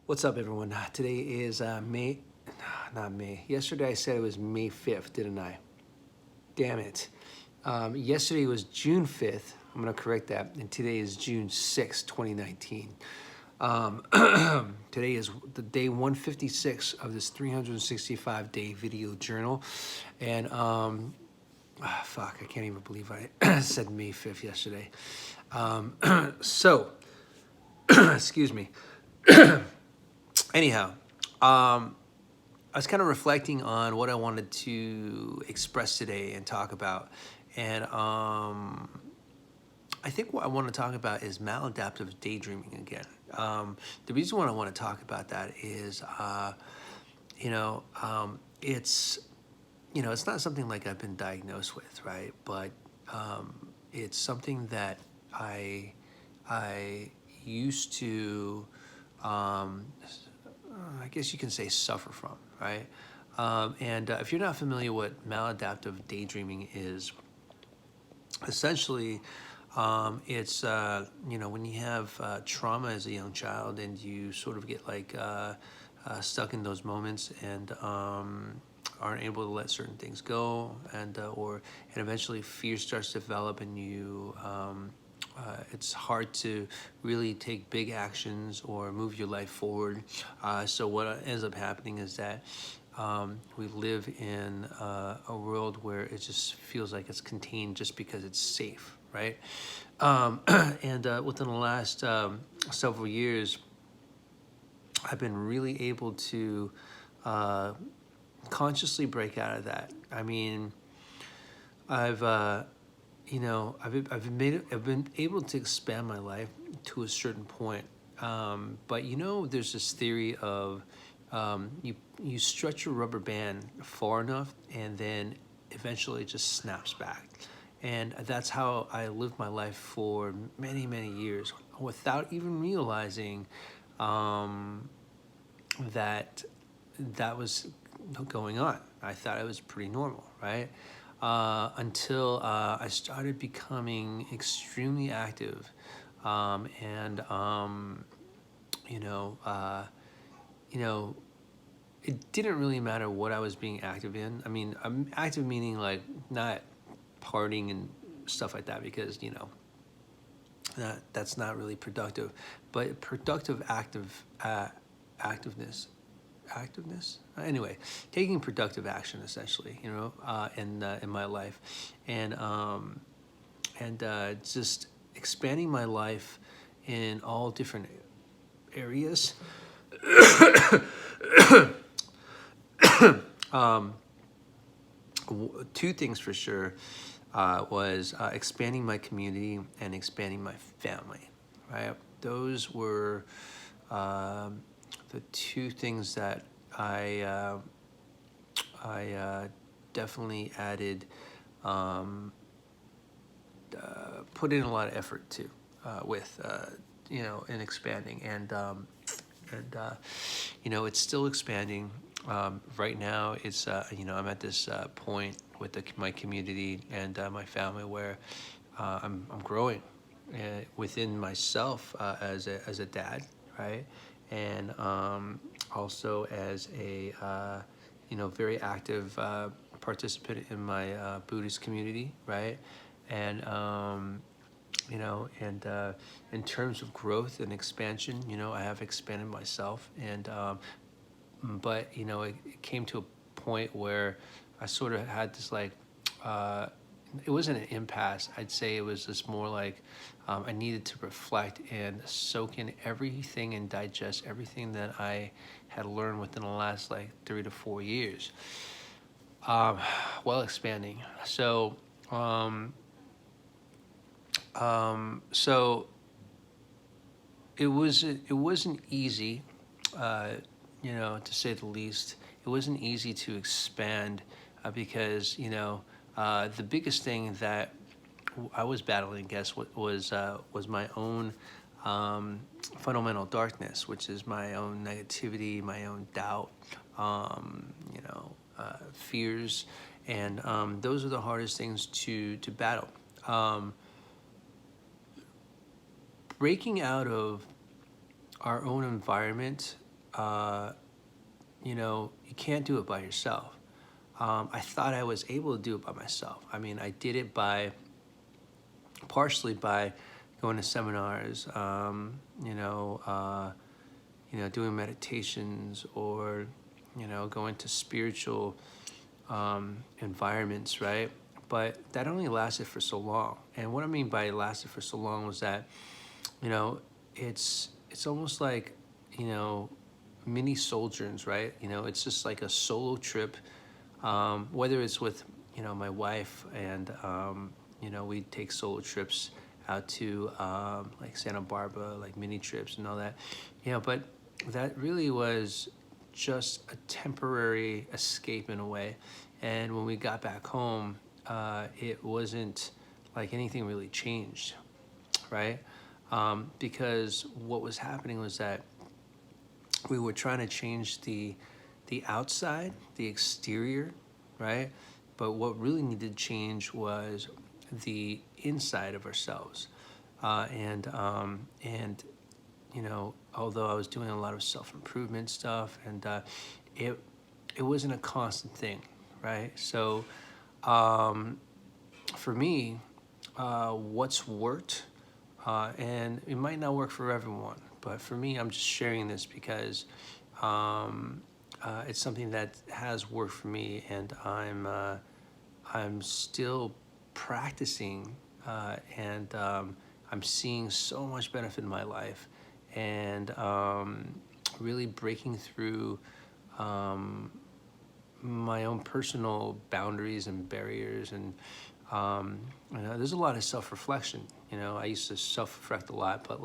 What's up, everyone? Today is not May. Yesterday I said it was May 5th, didn't I? Damn it. Yesterday was June 5th. I'm going to correct that. And today is June 6th, 2019. Today is the day 156 of this 365-day video journal. And, fuck, I can't even believe I said May 5th yesterday. Excuse me. Anyhow, I was kind of reflecting on what I wanted to express today and talk about. And I think what I want to talk about is maladaptive daydreaming again. The reason why I want to talk about that is, it's, it's not something like I've been diagnosed with, right? But it's something that I used to, I guess you can say, suffer from, right? If you're not familiar what maladaptive daydreaming is, essentially, it's when you have trauma as a young child and you sort of get like stuck in those moments and aren't able to let certain things go, and eventually fear starts to develop, and you it's hard to really take big actions or move your life forward. So what ends up happening is that we live in a world where it just feels like it's contained just because it's safe, right? Within the last several years, I've been really able to consciously break out of that. I mean, I've been able to expand my life to a certain point. But there's this theory of you stretch your rubber band far enough, and then eventually it just snaps back. And that's how I lived my life for many, many years without even realizing that was going on. I thought it was pretty normal, right? Until I started becoming extremely active, and it didn't really matter what I was being active in. I mean, I'm active meaning like not partying and stuff like that, because that's not really productive, but productive activeness. Anyway, taking productive action, essentially, in my life, and just expanding my life in all different areas. Two things for sure was expanding my community and expanding my family, right? Those were the two things that I definitely added, put in a lot of effort to, with in expanding, and it's still expanding. Right now, it's I'm at this point with my community and my family where I'm growing within myself as a dad, right? And also as a very active participant in my Buddhist community, right? And in terms of growth and expansion, I have expanded myself, and but it came to a point where I sort of had this like, it wasn't an impasse. I'd say it was just more like I needed to reflect and soak in everything and digest everything that I had learned within the last like 3 to 4 years, while expanding. So it wasn't easy, to say the least. It wasn't easy to expand because the biggest thing that I was battling, I guess, was my own fundamental darkness, which is my own negativity, my own doubt, fears, and those are the hardest things to battle. Breaking out of our own environment you know, you can't do it by yourself. I thought I was able to do it by myself. I mean, I did it partially by going to seminars, doing meditations, or, going to spiritual environments, right? But that only lasted for so long. And what I mean by it lasted for so long was that, you know, it's almost like, mini sojourns, right? It's just like a solo trip, whether it's with, my wife, and, we take solo trips out to like Santa Barbara, like mini trips and all that, but that really was just a temporary escape in a way. And when we got back home, it wasn't like anything really changed, right? Because what was happening was that we were trying to change the outside, the exterior, right? But what really needed to change was the inside of ourselves. And although I was doing a lot of self-improvement stuff, and it wasn't a constant thing, right? So for me, what's worked, and it might not work for everyone, but for me, I'm just sharing this because it's something that has worked for me, and I'm still practicing, and I'm seeing so much benefit in my life, and really breaking through my own personal boundaries and barriers. And there's a lot of self-reflection. I used to self-reflect a lot, but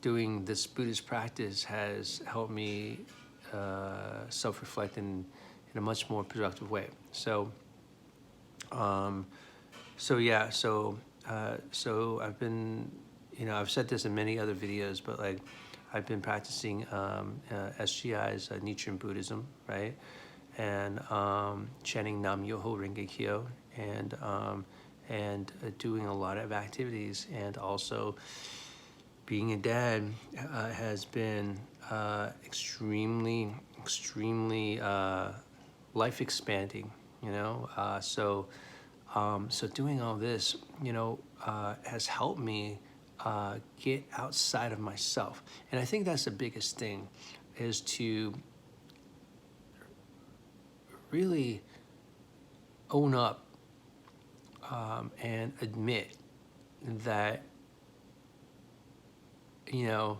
doing this Buddhist practice has helped me self-reflect in a much more productive way. So I've been, I've said this in many other videos, but I've been practicing SGI's Nichiren Buddhism, right? And chanting Nam Myoho Renge Kyo, and doing a lot of activities, and also being a dad has been extremely life expanding. So doing all this, has helped me get outside of myself. And I think that's the biggest thing, is to really own up and admit that, that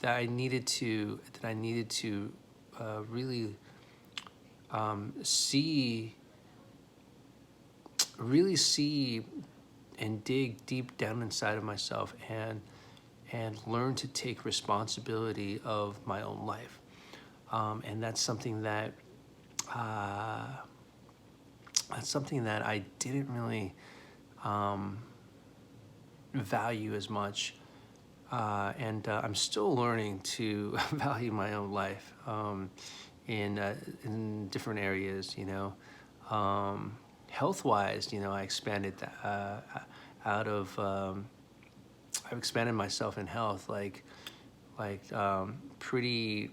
I needed to really see and dig deep down inside of myself, and learn to take responsibility of my own life. And that's something that I didn't really value as much, and I'm still learning to value my own life in different areas. Health-wise, I expanded out of. I've expanded myself in health, pretty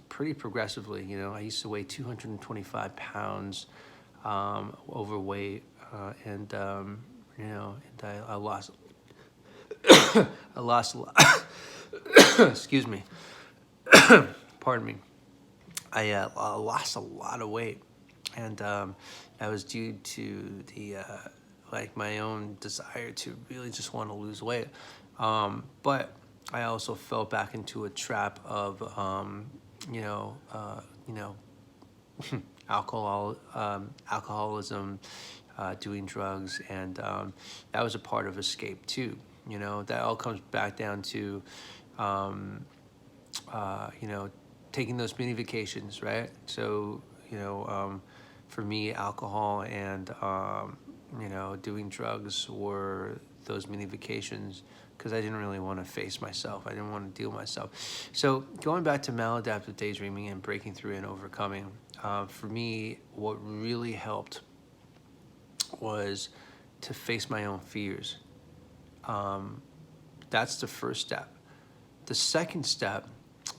progressively. I used to weigh 225 pounds, overweight, and I lost a lot. Excuse me. Pardon me. I lost a lot of weight, and that was due to the my own desire to really just want to lose weight. But I also fell back into a trap of alcoholism, doing drugs, and that was a part of escape too. That all comes back down to taking those mini vacations, right? So for me, alcohol and doing drugs were those mini vacations, because I didn't really want to face myself. I didn't want to deal with myself. So going back to maladaptive daydreaming and breaking through and overcoming, for me, what really helped was to face my own fears. That's the first step. The second step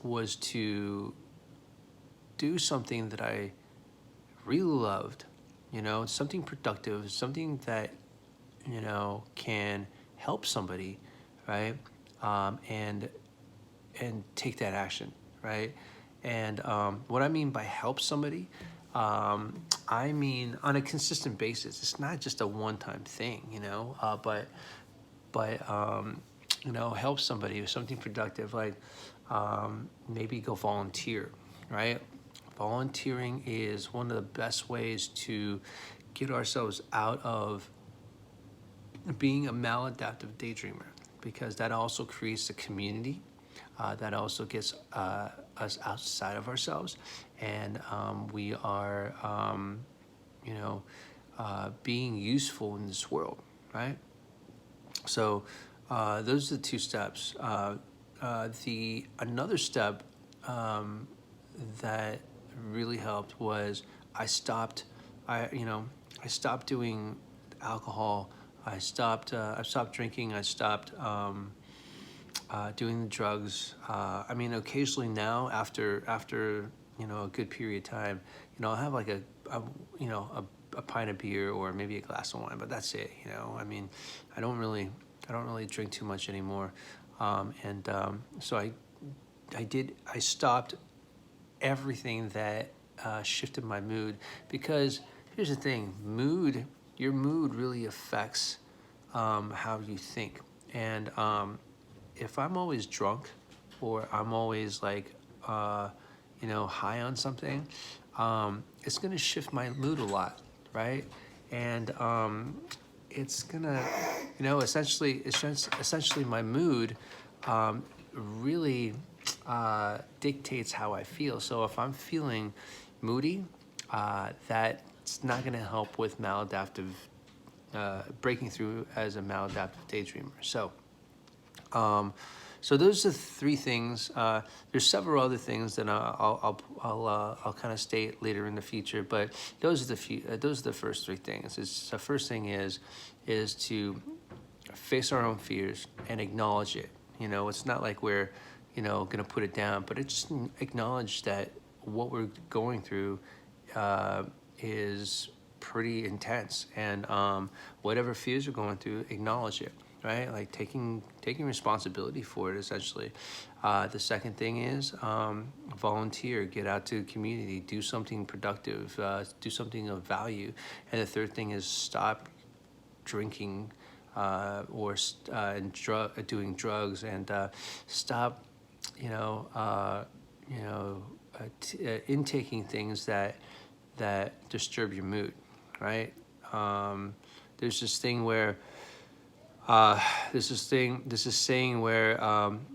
was to do something that I really loved, something productive, something that, can help somebody, right? And take that action, right? And what I mean by help somebody, I mean on a consistent basis. It's not just a one-time thing, but help somebody with something productive, like maybe go volunteer, right? Volunteering is one of the best ways to get ourselves out of being a maladaptive daydreamer, because that also creates a community. That also gets us outside of ourselves, and we are, being useful in this world, right? So those are the two steps. The another step that really helped was I stopped. I stopped doing alcohol. I stopped drinking. I stopped doing the drugs. I mean, occasionally now, after a good period of time, I'll have like a pint of beer or maybe a glass of wine, but that's it. I mean, I don't really drink too much anymore, so I stopped everything that shifted my mood, because here's the thing: your mood really affects how you think, and if I'm always drunk, or I'm always like, high on something, it's gonna shift my mood a lot, right? And it's gonna, essentially my mood really dictates how I feel. So if I'm feeling moody, that's not gonna help with maladaptive, breaking through as a maladaptive daydreamer. So those are three things. There's several other things that I'll kind of state later in the future, but those are the first three things. The first thing is to face our own fears and acknowledge it. It's not like we're gonna put it down, but it just acknowledge that what we're going through is pretty intense, and whatever fears we're going through, acknowledge it. Right, like taking responsibility for it, essentially. The second thing is volunteer, get out to the community, do something productive, do something of value. And the third thing is stop drinking doing drugs, and stop, intaking things that disturb your mood. Right? There's this thing where. This is saying where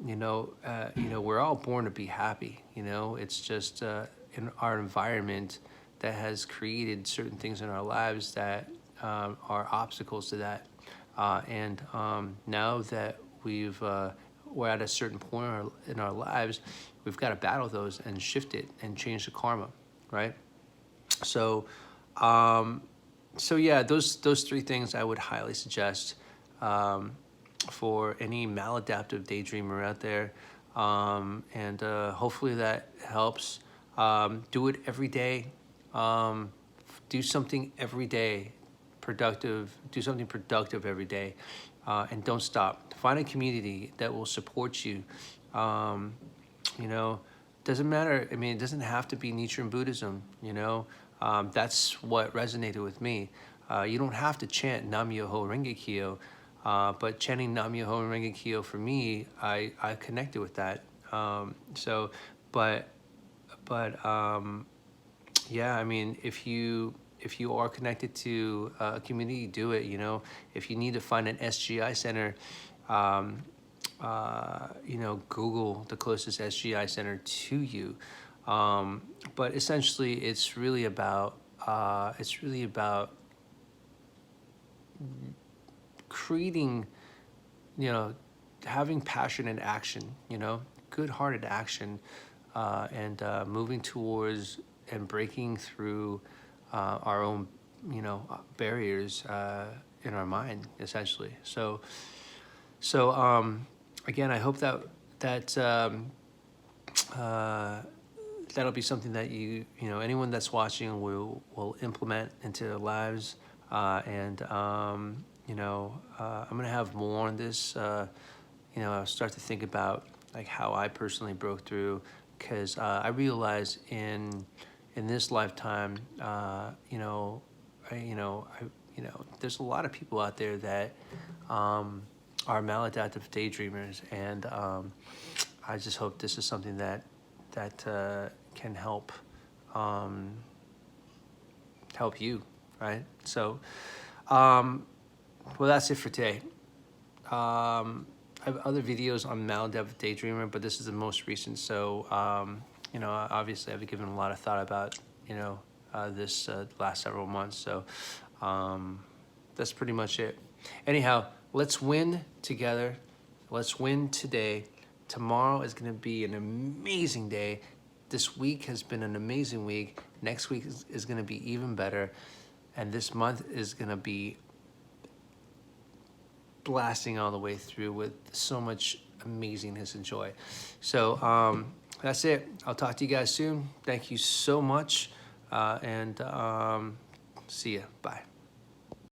we're all born to be happy. It's just in our environment that has created certain things in our lives that are obstacles to that. And now that we're at a certain point in our lives, we've got to battle those and shift it and change the karma, right? So, yeah, those three things I would highly suggest. For any maladaptive daydreamer out there, and hopefully that helps. Do it every day. Do something every day, productive. Do something productive every day, and don't stop. Find a community that will support you. Doesn't matter. I mean, it doesn't have to be Nichiren Buddhism. That's what resonated with me. You don't have to chant Nam Myoho Renge Kyo. But chanting Nam Myoho Renge Kyo, for me, I connected with that. Yeah, I mean, if you are connected to a community, do it. If you need to find an SGI center, Google the closest SGI center to you. But essentially, it's really about creating, having passion and action, good-hearted action, and moving towards and breaking through our own, barriers in our mind, essentially. So again, I hope that that that'll be something that anyone that's watching will implement into their lives. I'm gonna have more on this. I'll start to think about like how I personally broke through, because I realized in this lifetime, there's a lot of people out there that are maladaptive daydreamers, and I just hope this is something that can help you, right? So, well, that's it for today. I have other videos on Maladaptive Daydreamer, but this is the most recent. So, obviously I've given a lot of thought about, this last several months. So, that's pretty much it. Anyhow, let's win together. Let's win today. Tomorrow is going to be an amazing day. This week has been an amazing week. Next week is going to be even better. And this month is going to be blasting all the way through with so much amazingness and joy. So that's it. I'll talk to you guys soon. Thank you so much. And see ya. Bye.